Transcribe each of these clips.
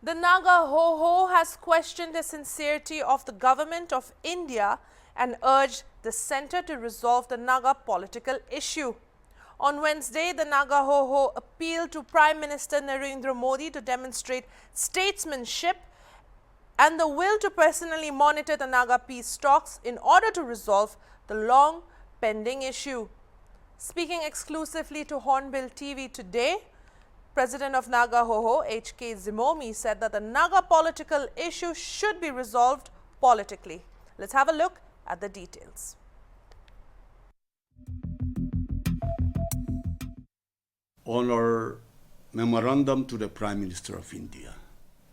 The Naga Hoho has questioned the sincerity of the government of India and urged the centre to resolve the Naga political issue. On Wednesday, the Naga Hoho appealed to Prime Minister Narendra Modi to demonstrate statesmanship and the will to personally monitor the Naga peace talks in order to resolve the long pending issue. Speaking exclusively to Hornbill TV today, President of Naga Hoho, H.K. Zimomi, said that the Naga political issue should be resolved politically. Let's have a look at the details. On our memorandum to the Prime Minister of India,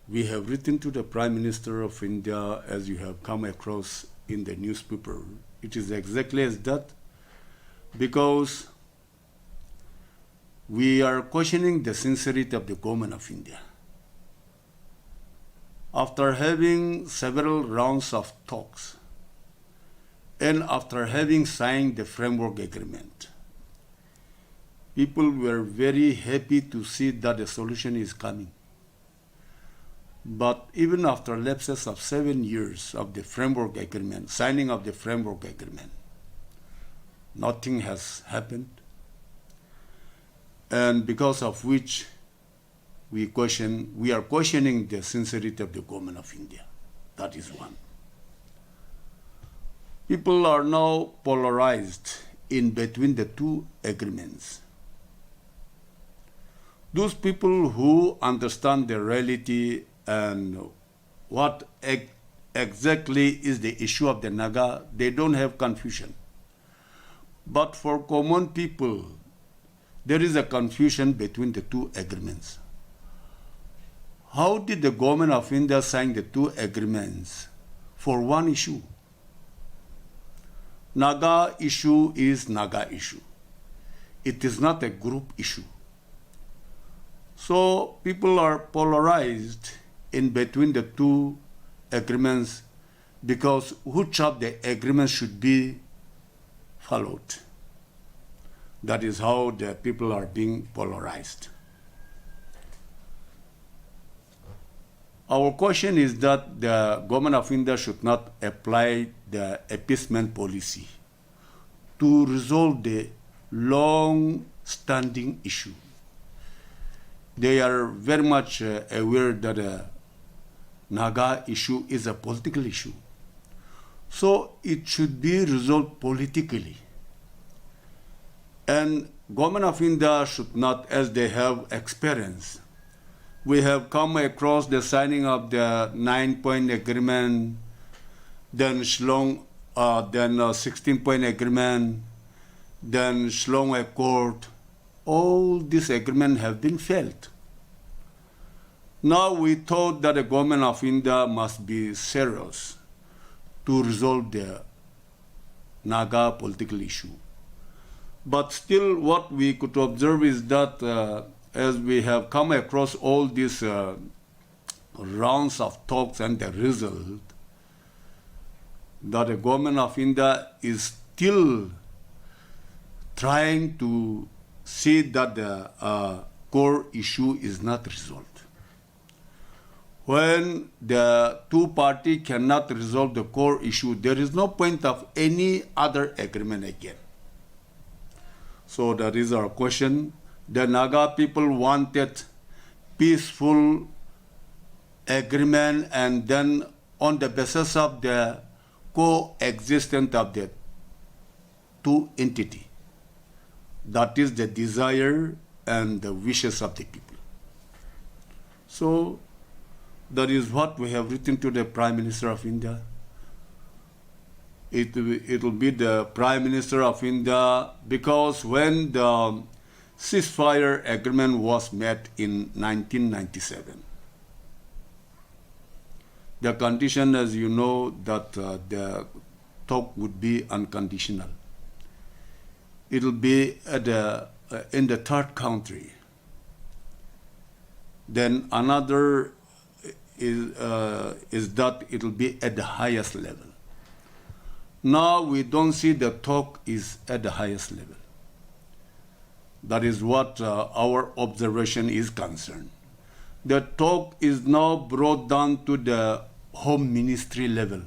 we have written to the Prime Minister of India, as you have come across in the newspaper. It is exactly as that, because we are questioning the sincerity of the government of India. After having several rounds of talks and after having signed the framework agreement, people were very happy to see that a solution is coming. But even after lapses of 7 years of the framework agreement, signing of the framework agreement, nothing has happened. And because of which we are questioning the sincerity of the government of India. That is one. People are now polarized in between the two agreements. Those people who understand the reality and what exactly is the issue of the Naga, they don't have confusion. But for common people, there is a confusion between the two agreements. How did the government of India sign the two agreements for one issue? Naga issue is Naga issue. It is not a group issue. So people are polarized in between the two agreements because which of the agreements should be followed. That is how the people are being polarized. Our question is that the government of India should not apply the appeasement policy to resolve the long-standing issue. They are very much aware that the Naga issue is a political issue. So it should be resolved politically. And government of India should not, as they have experience. We have come across the signing of the 9-point agreement, then Shillong, then 16-point agreement, then Shillong Accord. All these agreements have been failed. Now we thought that the government of India must be serious to resolve the Naga political issue. But still what we could observe is that as we have come across all these rounds of talks and the result, that the government of India is still trying to see that the core issue is not resolved. When the two parties cannot resolve the core issue, there is no point of any other agreement again. So that is our question. The Naga people wanted peaceful agreement, and then on the basis of the coexistence of the two entities. That is the desire and the wishes of the people. So that is what we have written to the Prime Minister of India. It will be the Prime Minister of India, because when the ceasefire agreement was met in 1997, the condition, as you know, that the talk would be unconditional. It will be at in the third country. Then another is that it will be at the highest level. Now we don't see the talk is at the highest level. That is what our observation is concerned. the talk is now brought down to the Home Ministry level.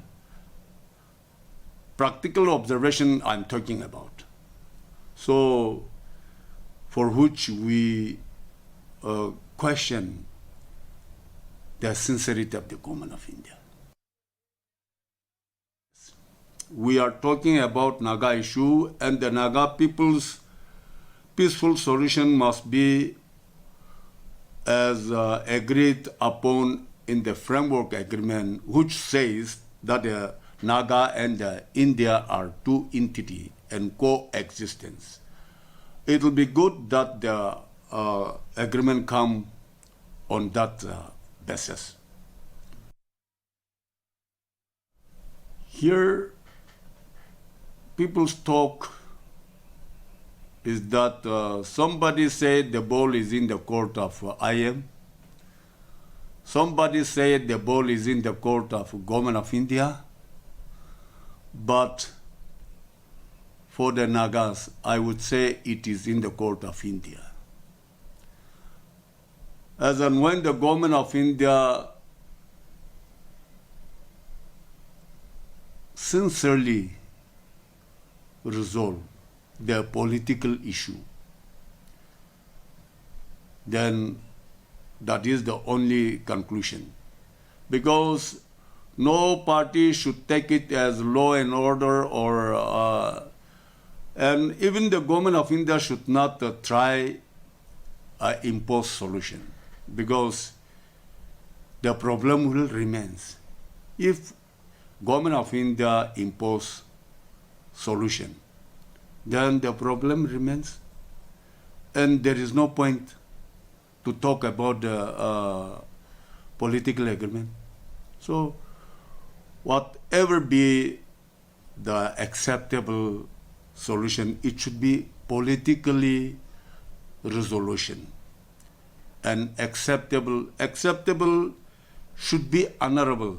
Practical observation I'm talking about. So, for which we question the sincerity of the government of India. We are talking about Naga issue, and the Naga people's peaceful solution must be as agreed upon in the framework agreement, which says that Naga and India are two entities and coexistence. It will be good that the agreement come on that basis. Here, people's talk is that somebody said the ball is in the court of IM. Somebody said the ball is in the court of Government of India. But for the Nagas, I would say it is in the court of India. As and when the Government of India sincerely resolve the political issue, then that is the only conclusion. Because no party should take it as law and order, or and even the Government of India should not try impose solution, because the problem will remain. If Government of India impose solution, then the problem remains, and there is no point to talk about the political agreement. So, whatever be the acceptable solution, it should be politically resolution. And acceptable should be honorable.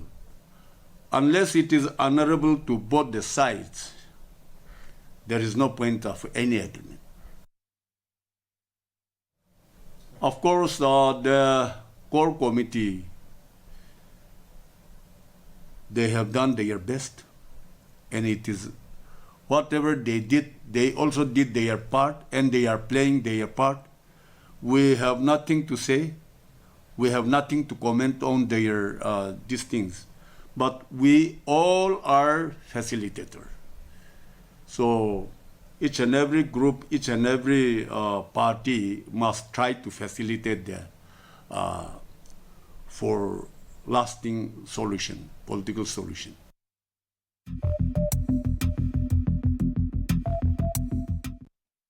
Unless it is honorable to both the sides, there is no point of any agreement. Of course, the core committee, they have done their best, and it is whatever they did, they also did their part, and they are playing their part. We have nothing to say. We have nothing to comment on their these things. But we all are facilitators. So each and every group, each and every party must try to facilitate the for lasting solution, political solution.